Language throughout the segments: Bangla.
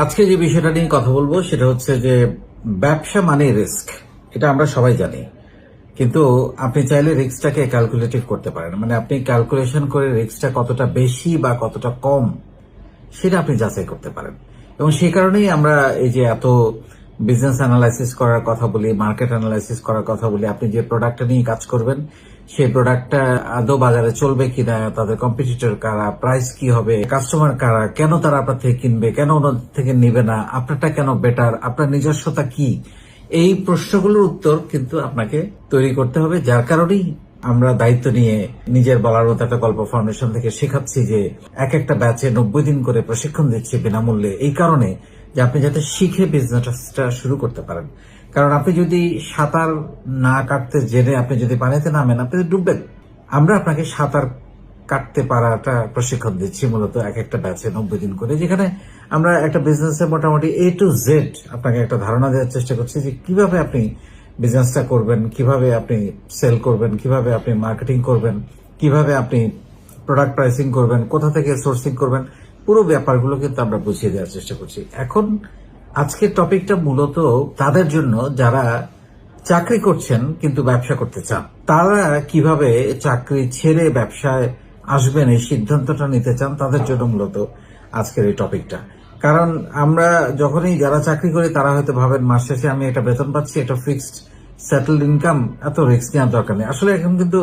আজকে যে বিষয়টা নিয়ে কথা বলবো সেটা হচ্ছে যে ব্যবসা মানে রিস্ক। এটা আমরা সবাই জানি, কিন্তু আপনি চাইলে রিস্কটাকে ক্যালকুলেটিভ করতে পারেন। মানে আপনি ক্যালকুলেশন করে রিস্কটা কতটা বেশি বা কতটা কম সেটা আপনি যাচাই করতে পারেন। এবং সেই কারণেই আমরা এই যে এত বিজনেস অ্যানালাইসিস করার কথা বলি, মার্কেট অ্যানালাইসিস করার কথা বলি। আপনি যে প্রোডাক্টটা নিয়ে কাজ করবেন সেই প্রোডাক্টটা আদৌ বাজারে চলবে কিনা, তাদের কম্পিটিটর কারা, প্রাইস কি হবে, কাস্টমার কারা, কেন তারা আপনার থেকে কিনবে, কেন ওনাদের থেকে নিবে না, আপনারটা কেন বেটার, আপনার নিজস্বতা কি, এই প্রশ্নগুলোর উত্তর কিন্তু আপনাকে তৈরি করতে হবে। যার কারণেই আমরা দায়িত্ব নিয়ে নিজের বলার মতো একটা গল্প ফাউন্ডেশন থেকে শেখাচ্ছি যে এক একটা ব্যাচে 90 দিন করে প্রশিক্ষণ দিচ্ছি বিনামূল্যে, এই কারণে যে আপনি যাতে শিখে বিজনেসটা শুরু করতে পারেন। কারণ আপনি যদি সাঁতার না কাটতে জেনে আপনি যদি পানিতে নামেন, আপনি তো ডুববেন। আমরা আপনাকে সাঁতার কাটতে পারাটা প্রশিক্ষণ দিচ্ছি মূলত এক একটা ব্যাচে 90 দিন করে, যেখানে আমরা একটা বিজনেসে মোটামুটি A to Z আপনাকে একটা ধারণা দেওয়ার চেষ্টা করছি যে কিভাবে আপনি বিজনেসটা করবেন, কিভাবে আপনি সেল করবেন, কিভাবে আপনি মার্কেটিং করবেন, কিভাবে আপনি প্রোডাক্ট প্রাইসিং করবেন, কোথা থেকে সোর্সিং করবেন, পুরো ব্যাপারগুলো কিন্তু আমরা বুঝিয়ে দেওয়ার চেষ্টা করছি। এখন আজকের টপিকটা মূলত তাদের জন্য যারা চাকরি করছেন কিন্তু ব্যবসা করতে চান। তারা কিভাবে চাকরি ছেড়ে ব্যবসায় আসবেন এই সিদ্ধান্তটা নিতে চান, তাদের জন্য মূলত আজকের এই টপিকটা। কারণ আমরা যখনই যারা চাকরি করি তারা হয়তো ভাবেন মাস শেষে আমি একটা বেতন পাচ্ছি, একটা ফিক্সড সেটেলড ইনকাম, এত রিস্ক নেওয়ার দরকার নেই। আসলে এখন কিন্তু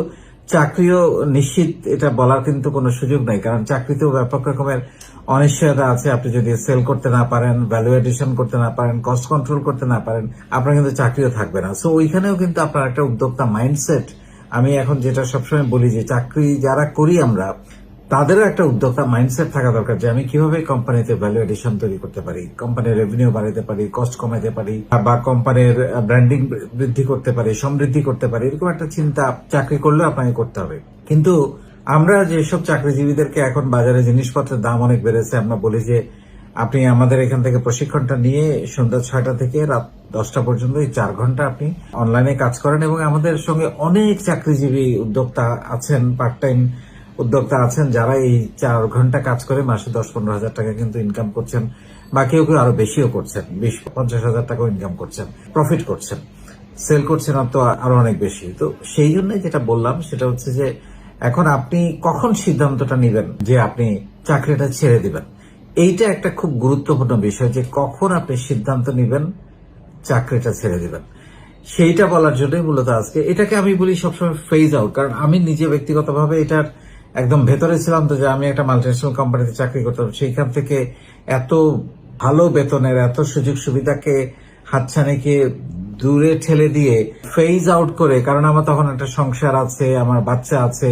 চাকরিও নিশ্চিত এটা বলার কিন্তু কোনো সুযোগ নাই, কারণ চাকরিতেও ব্যাপক রকমের অনিশ্চয়তা আছে। আপনি যদি সেল করতে না পারেন, ভ্যালু এডিশন করতে না পারেন, কস্ট কন্ট্রোল করতে না পারেন, আপনার কিন্তু চাকরিও থাকবে না। সো ওইখানেও কিন্তু আপনার একটা উদ্যোক্তা মাইন্ডসেট, আমি এখন যেটা সবসময় বলি যে চাকরি যারা করি আমরা, তাদেরও একটা উদ্যোক্তা মাইন্ডসেট থাকা দরকার যে আমি কিভাবে কোম্পানিতে ভ্যালু এডিশন তৈরি করতে পারি, কোম্পানির রেভিনিউ বাড়াতে পারি, কস্ট কমাতে পারি, বা কোম্পানির ব্র্যান্ডিং বৃদ্ধি করতে পারি, সমৃদ্ধি করতে পারি। এরকম একটা চিন্তা চাকরি করলেও আপনাকে করতে হবে। কিন্তু আমরা যেসব চাকরিজীবীদেরকে এখন বাজারে জিনিসপত্রের দাম অনেক বেড়েছে, আমরা বলি যে আপনি আমাদের এখান থেকে প্রশিক্ষণটা নিয়ে সন্ধ্যা 6টা থেকে রাত 10টা পর্যন্ত এই 4 ঘন্টা আপনি অনলাইনে কাজ করেন। এবং আমাদের সঙ্গে অনেক চাকরিজীবী উদ্যোক্তা আছেন, পার্ট টাইম উদ্যোক্তা আছেন, যারা এই 4 ঘন্টা কাজ করে মাসে 10-15 হাজার টাকা কিন্তু ইনকাম করছেন, বা কেউ কেউ আরো বেশিও করছেন, 20-50 হাজার টাকাও ইনকাম করছেন, প্রফিট করছেন, সেল করছেন তো আরো অনেক বেশি। তো সেই জন্য যেটা বললাম সেটা হচ্ছে যে এখন আপনি কখন সিদ্ধান্তটা নেবেন যে আপনি চাকরিটা ছেড়ে দিবেন, এইটা একটা খুব গুরুত্বপূর্ণ বিষয়, যে কখন আপনি সিদ্ধান্ত নেবেন চাকরিটা ছেড়ে দিবেন। সেইটা বলার জন্যই মূলত আজকে এটাকে আমি বলি সবসময় ফেজ আউট। কারণ আমি নিজে ব্যক্তিগতভাবে এটার একদম ভেতরে ছিলাম, তো যে আমি একটা মাল্টিন্যাশনাল কোম্পানিতে চাকরি করতাম, সেইখান থেকে এত ভালো বেতনের, এত সুযোগ সুবিধাকে হাতছানিকে দূরে ঠেলে দিয়ে ফেজ আউট করে, কারণ আমার তখন একটা সংসার আছে, আমার বাচ্চা আছে,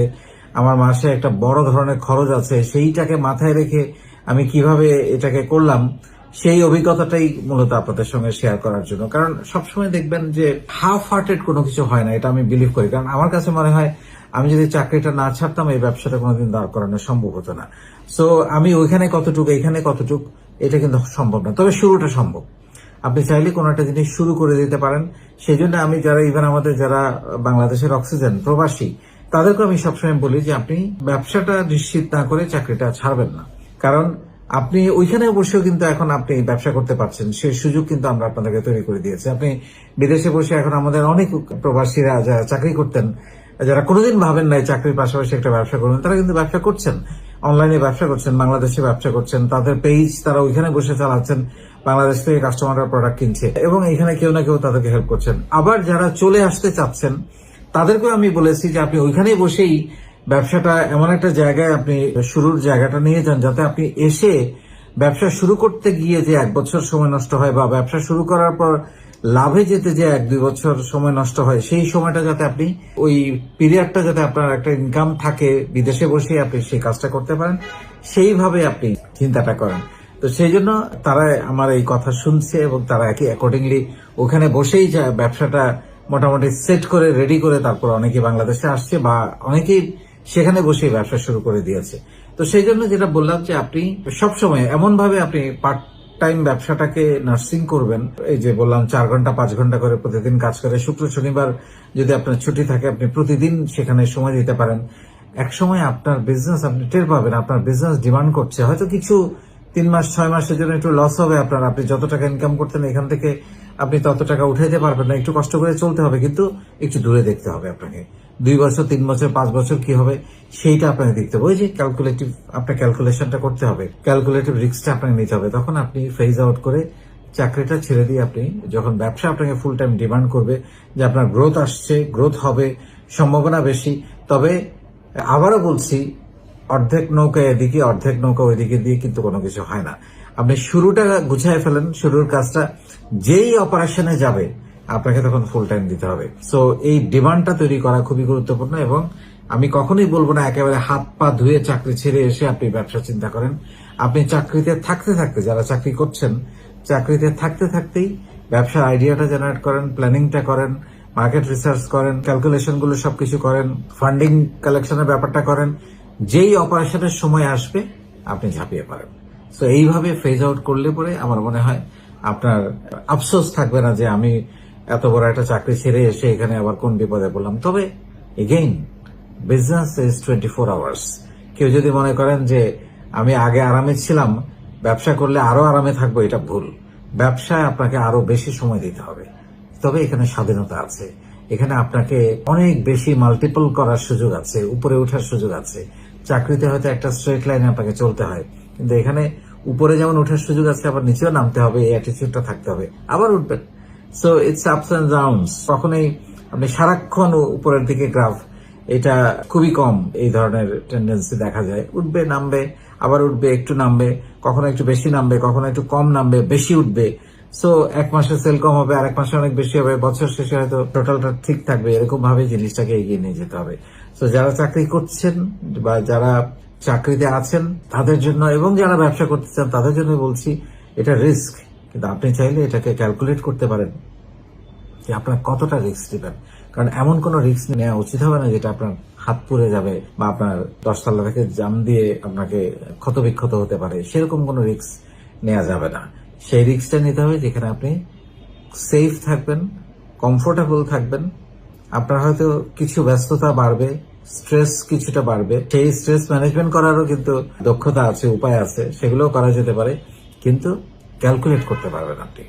আমার মাসে একটা বড় ধরনের খরচ আছে, সেইটাকে মাথায় রেখে আমি কিভাবে এটাকে করলাম সেই অভিজ্ঞতাটাই মূলত আপনাদের সঙ্গে শেয়ার করার জন্য। কারণ সবসময় দেখবেন যে হাফ হার্টেড কোনো কিছু হয় না, এটা আমি বিলিভ করি। কারণ আমার কাছে মনে হয় আমি যদি চাকরিটা না ছাড়তাম এই ব্যবসাটা কোনোদিন দাঁড় করানো সম্ভব হতো না। সো আমি ওইখানে কতটুকু এখানে কতটুকু এটা কিন্তু সম্ভব না, তবে শুরুটা সম্ভব। আপনি চাইলে কোনো একটা জিনিস শুরু করে দিতে পারেন। সেই জন্য আমি যারা ইভেন আমাদের যারা বাংলাদেশের অক্সিজেন প্রবাসী, তাদেরকে আমি সবসময় বলি যে আপনি ব্যবসাটা নিশ্চিত না করে চাকরিটা ছাড়বেন না। কারণ আপনি ওইখানে বসেও কিন্তু এখন আপনি ব্যবসা করতে পারছেন, সেই সুযোগ কিন্তু আমরা আপনাদেরকে তৈরি করে দিয়েছি। আপনি বিদেশে বসে এখন আমাদের অনেক প্রবাসীরা যারা চাকরি করতেন, যারা কোনোদিন ভাবেন নাই চাকরির পাশাপাশি একটা ব্যবসা করবেন, তারা কিন্তু ব্যবসা করছেন, অনলাইনে ব্যবসা করছেন, বাংলাদেশে ব্যবসা করছেন, তাদের পেজ তারা ওইখানে বসে চালাচ্ছেন, বাংলাদেশ থেকে কাস্টমাররা প্রোডাক্ট কিনছে এবং এখানে কেউ না কেউ তাদেরকে হেল্প করছেন। আবার যারা চলে আসতে চাচ্ছেন তাদেরকেও আমি বলেছি যে আপনি ওইখানেই বসেই ব্যবসাটা এমন একটা জায়গায় আপনি শুরুর জায়গাটা নিয়ে যান, যাতে আপনি এসে ব্যবসা শুরু করতে গিয়ে যে 1 বছর সময় নষ্ট হয়, বা ব্যবসা শুরু করার পর লাভে যেতে যে 1-2 বছর সময় নষ্ট হয়, সেই সময়টা যাতে আপনি ওই পিরিয়ডটা যাতে আপনার একটা ইনকাম থাকে, বিদেশে বসে আপনি সেই কাজটা করতে পারেন, সেইভাবে আপনি চিন্তাটা করেন। তো সেই জন্য তারা আমার এই কথা শুনছে এবং তারা একই অ্যাকর্ডিংলি ওখানে বসেই ব্যবসাটা মোটামুটি সেট করে রেডি করে তারপর অনেকে বাংলাদেশে আসছে, বা অনেকেই সেখানে বসেই ব্যবসা শুরু করে দিয়েছে। তো সেই জন্য যেটা বললাম যে আপনি সবসময় এমন ভাবে আপনি পার্ট টাইম ব্যবসাটাকে নার্সিং করবেন, এই যে বললাম 4 ঘন্টা 5 ঘন্টা করে প্রতিদিন কাজ করে, শুক্র শনিবার যদি আপনার ছুটি থাকে আপনি প্রতিদিন সেখানে সময় দিতে পারেন। এক সময় আপনার বিজনেস আপনি টের পাবেন, আপনার বিজনেস ডিমান্ড করছে, হয়তো কিছু 3 মাস 6 মাসের জন্য একটু লস হবে আপনার, আপনি যত টাকা ইনকাম করতেন এখান থেকে আপনি তত টাকা উঠাইতে পারবেন না, একটু কষ্ট করে চলতে হবে, কিন্তু একটু দূরে দেখতে হবে আপনাকে। 2 বছর 3 বছর 5 বছর কি হবে সেইটা আপনাকে দেখতে হবে। ওই যে ক্যালকুলেটিভ, আপনার ক্যালকুলেশনটা করতে হবে, ক্যালকুলেটিভ রিস্কটা আপনাকে নিতে হবে। তখন আপনি ফেজ আউট করে চাকরিটা ছেড়ে দিয়ে আপনি যখন ব্যবসা আপনাকে ফুল টাইম ডিমান্ড করবে যে আপনার গ্রোথ আসছে, গ্রোথ হবে, সম্ভাবনা বেশি, তবে আবারও বলছি, অর্ধেক নৌকা এদিকে অর্ধেক নৌকা ওইদিকে দিয়ে কিন্তু কোনো কিছু হয় না। আপনি শুরুটা গুছায় ফেলেন, শুরুর কাজটা, যেই অপারেশনে যাবে আপনাকে তখন ফুল টাইম দিতে হবে। সো এই ডিমান্ডটা তৈরি করা খুবই গুরুত্বপূর্ণ। এবং আমি কখনোই বলবো না একেবারে হাত পা ধুয়ে চাকরি ছেড়ে এসে আপনি ব্যবসা চিন্তা করেন। আপনি চাকরিতে থাকতে থাকতে, যারা চাকরি করছেন, চাকরিতে থাকতে থাকতেই ব্যবসার আইডিয়াটা জেনারেট করেন, প্ল্যানিংটা করেন, মার্কেট রিসার্চ করেন, ক্যালকুলেশন গুলো সবকিছু করেন, ফান্ডিং কালেকশনের ব্যাপারটা করেন। যেই অপারেশনের সময় আসবে আপনি ঝাঁপিয়ে পড়েন। তো এইভাবে ফেজ আউট করলে পরে আমার মনে হয় আপনার আফসোস থাকবে না যে আমি এত বড় একটা চাকরি ছেড়ে এসে এখানে আবার কোন বিপদে পড়লাম। তবে এগেইন, বিজনেস ইজ 24 আওয়ার্স। কেউ যদি মনে করেন যে আমি আগে আরামে ছিলাম, ব্যবসা করলে আরো আরামে থাকবো, এটা ভুল। ব্যবসায় আপনাকে আরো বেশি সময় দিতে হবে, তবে এখানে স্বাধীনতা আছে, এখানে আপনাকে অনেক বেশি মাল্টিপল করার সুযোগ আছে, উপরে ওঠার সুযোগ আছে। চাকরিতে হয়তো একটা স্ট্রেট লাইনে আপনাকে চলতে হয়, কিন্তু এখানে উপরে যেমন ওঠার সুযোগ আছে, আবার নিচেও নামতে হবে, এই অ্যাটিটিউডটা থাকতে হবে, আবার উঠবেন। So it's ups and downs. কখনোই আপনি সারাক্ষণ উপরের দিকে গ্রাফ, এটা খুবই কম এই ধরনের টেন্ডেন্সি দেখা যায়। উঠবে, নামবে, আবার উঠবে, একটু নামবে, কখনো একটু বেশি নামবে, কখনো একটু কম নামবে, বেশি উঠবে। সো এক মাসে সেল কম হবে, আরেক মাসে অনেক বেশি হবে, বছর শেষে হয়তো টোটালটা ঠিক থাকবে। এরকম ভাবে জিনিসটাকে এগিয়ে নিয়ে যেতে হবে। তো যারা চাকরি করছেন বা যারা চাকরিতে আছেন তাদের জন্য, এবং যারা ব্যবসা করতে চান তাদের জন্য বলছি, এটা রিস্ক, কিন্তু আপনি চাইলে এটাকে ক্যালকুলেট করতে পারেন যে আপনার কতটা রিস্ক নেবেন। কারণ এমন কোন রিস্ক নেওয়া উচিত হবে না যেটা আপনার হাত পুড়ে যাবে বা আপনার 10 তলা থেকে জাম দিয়ে আপনাকে ক্ষতবিক্ষত হতে পারে, সেরকম কোনো রিস্ক নেওয়া যাবে না। সেই রিস্কটা নিতে হবে যেখানে আপনি সেফ থাকবেন, কমফোর্টেবল থাকবেন। আপনার হয়তো কিছু ব্যস্ততা বাড়বে, স্ট্রেস কিছুটা বাড়বে, সেই স্ট্রেস ম্যানেজমেন্ট করারও কিন্তু দক্ষতা আছে, উপায় আছে, সেগুলোও করা যেতে পারে, কিন্তু ক্যালকুলেট করতে পারবেন আপনি।